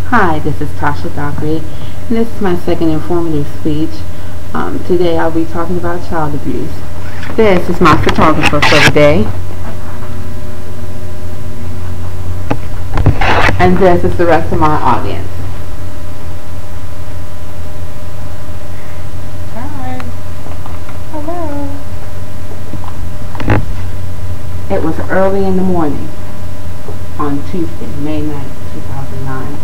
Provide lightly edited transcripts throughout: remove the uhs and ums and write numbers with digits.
Hi, this is Tasha Dockery, and this is my second informative speech. Today I'll be talking about child abuse. This is my photographer for the day, and this is the rest of my audience. Hi. Hello. It was early in the morning on Tuesday, May 9th, 2009.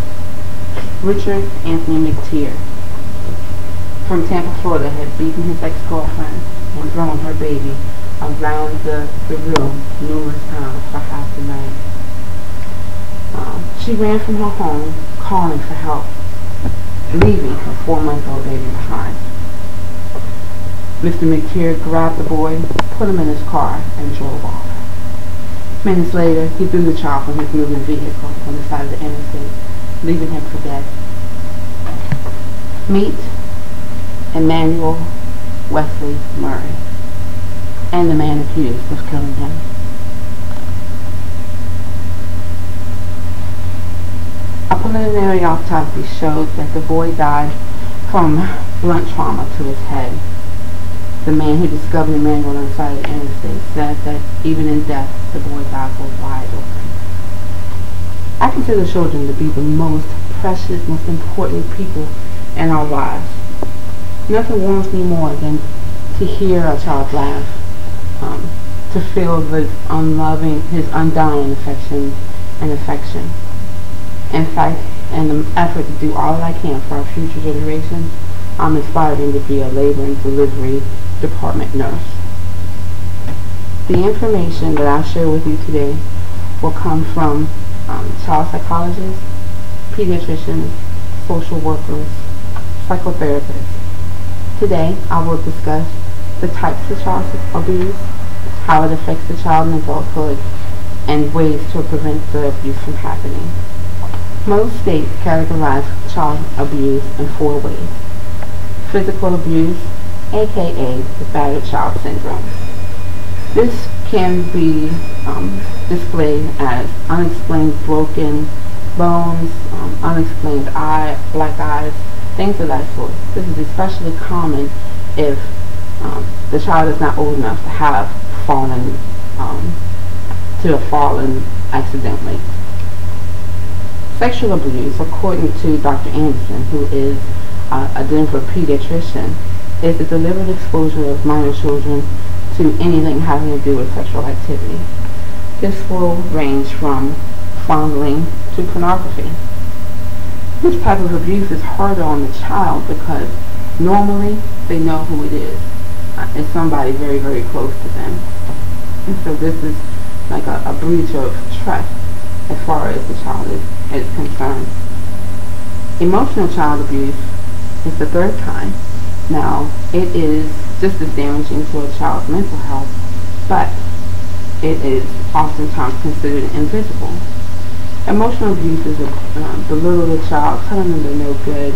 Richard Anthony McTeer from Tampa, Florida had beaten his ex-girlfriend and thrown her baby around the room numerous times for half the night. She ran from her home calling for help, leaving her 4-month-old baby behind. Mr. McTeer grabbed the boy, put him in his car, and drove off. Minutes later, he threw the child from his moving vehicle on the side of the interstate, leaving him for dead. Meet Emmanuel Wesley Murray, and the man accused of killing him. A preliminary autopsy showed that the boy died from blunt trauma to his head. The man who discovered Emmanuel on the side of the interstate said that even in death, the boy's eyes were wide open. I consider children to be the most precious, most important people in our lives. Nothing warms me more than to hear a child laugh, to feel his undying affection. In fact, in the effort to do all that I can for our future generations, I'm aspiring to be a labor and delivery department nurse. The information that I'll share with you today will come from child psychologists, pediatricians, social workers, psychotherapists. Today, I will discuss the types of child abuse, how it affects the child in adulthood, and ways to prevent the abuse from happening. Most states categorize child abuse in 4 ways. Physical abuse, aka the battered child syndrome. This can be displayed as unexplained broken bones, unexplained black eyes, things of that sort. This is especially common if the child is not old enough to have fallen accidentally. Sexual abuse, according to Dr. Anderson, who is a Denver pediatrician, is the deliberate exposure of minor children to anything having to do with sexual activity. This will range from fondling to pornography. This type of abuse is harder on the child because normally they know who it is. It's somebody very, very close to them. And so this is like a breach of trust as far as the child is concerned. Emotional child abuse is the third kind. Now, it is just as damaging to a child's mental health, but it is oftentimes considered invisible. Emotional abuse is belittle the child, telling them they're no good.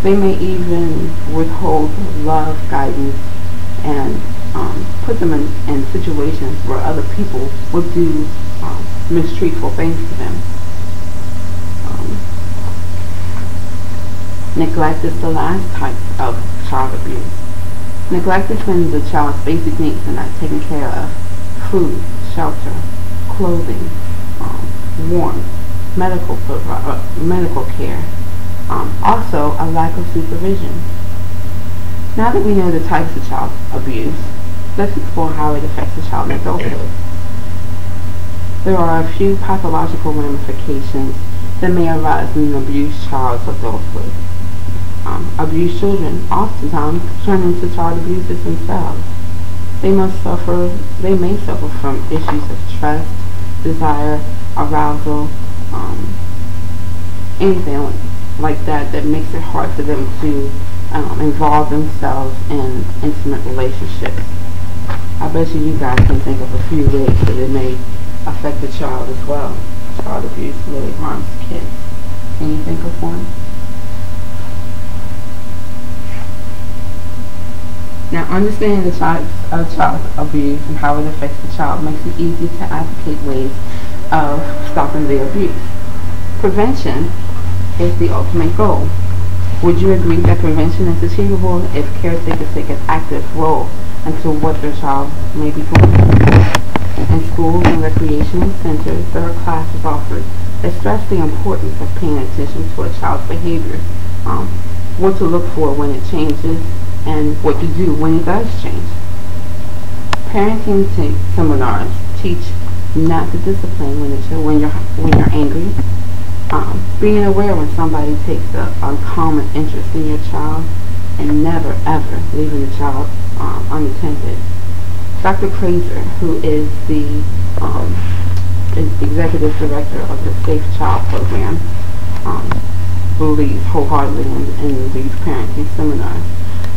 They may even withhold love, guidance, and put them in situations where other people would do mistreatful things to them. Neglect is the last type of child abuse. Neglect is when the child's basic needs are not taken care of. Food, shelter, clothing, warmth, medical care. Also, a lack of supervision. Now that we know the types of child abuse, let's explore how it affects the child in adulthood. There are a few pathological ramifications that may arise in an abused child's adulthood. Abused children oftentimes turn into child abusers themselves. They may suffer from issues of trust, desire, arousal, anything like that makes it hard for them to involve themselves in intimate relationships. I bet you guys can think of a few ways that it may affect the child as well. Child abuse really harms kids. Can you think of one? Now, understanding the types of child abuse and how it affects the child makes it easy to advocate ways of stopping the abuse. Prevention is the ultimate goal. Would you agree that prevention is achievable if caretakers take an active role into what their child may be going through? In schools and recreational centers, there are classes offered that stress the importance of paying attention to a child's behavior, what to look for when it changes, and what to do when it does change. Parenting seminars teach not to discipline when you're angry, being aware when somebody takes an uncommon interest in your child, and never ever leaving the child unattended. Dr. Kraser, who is the executive director of the Safe Child program, believes wholeheartedly in these parenting seminars.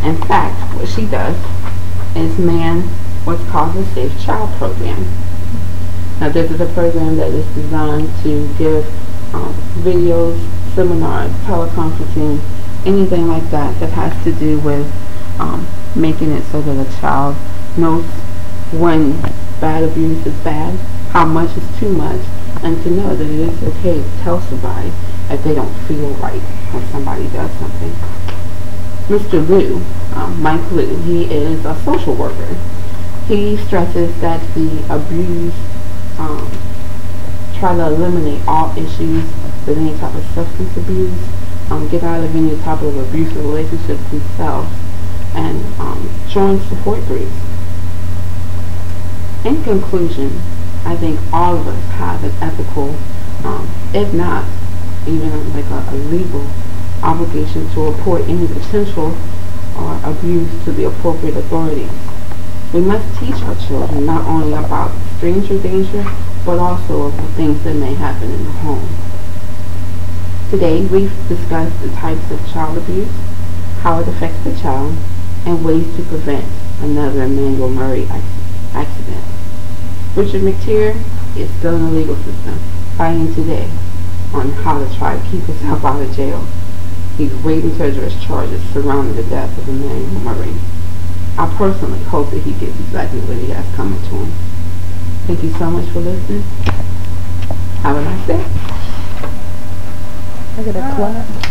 In fact, what she does is man what's called the Safe Child program. Now, this is a program that is designed to give videos, seminars, teleconferencing, anything like that that has to do with making it so that a child knows when bad abuse is bad, how much is too much, and to know that it is okay to tell somebody if they don't feel right when somebody does something. Mr. Liu, Mike Liu, he is a social worker. He stresses that the abuse try to eliminate all issues with any type of substance abuse, get out of any type of abusive relationships themselves, and join support groups. In conclusion, I think all of us have an ethical, if not even like a legal obligation to report any potential or abuse to the appropriate authorities. We must teach our children not only about stranger danger, but also of the things that may happen in the home. Today, we've discussed the types of child abuse, how it affects the child, and ways to prevent another Emmanuel Murray accident. Richard McTeer is still in the legal system, fighting today on how to try to keep himself out of jail. He's waiting to address charges surrounding the death of Emmanuel Murray. I personally hope that he gets exactly what he has coming to him. Thank you so much for listening. Have a nice day. I get a clap.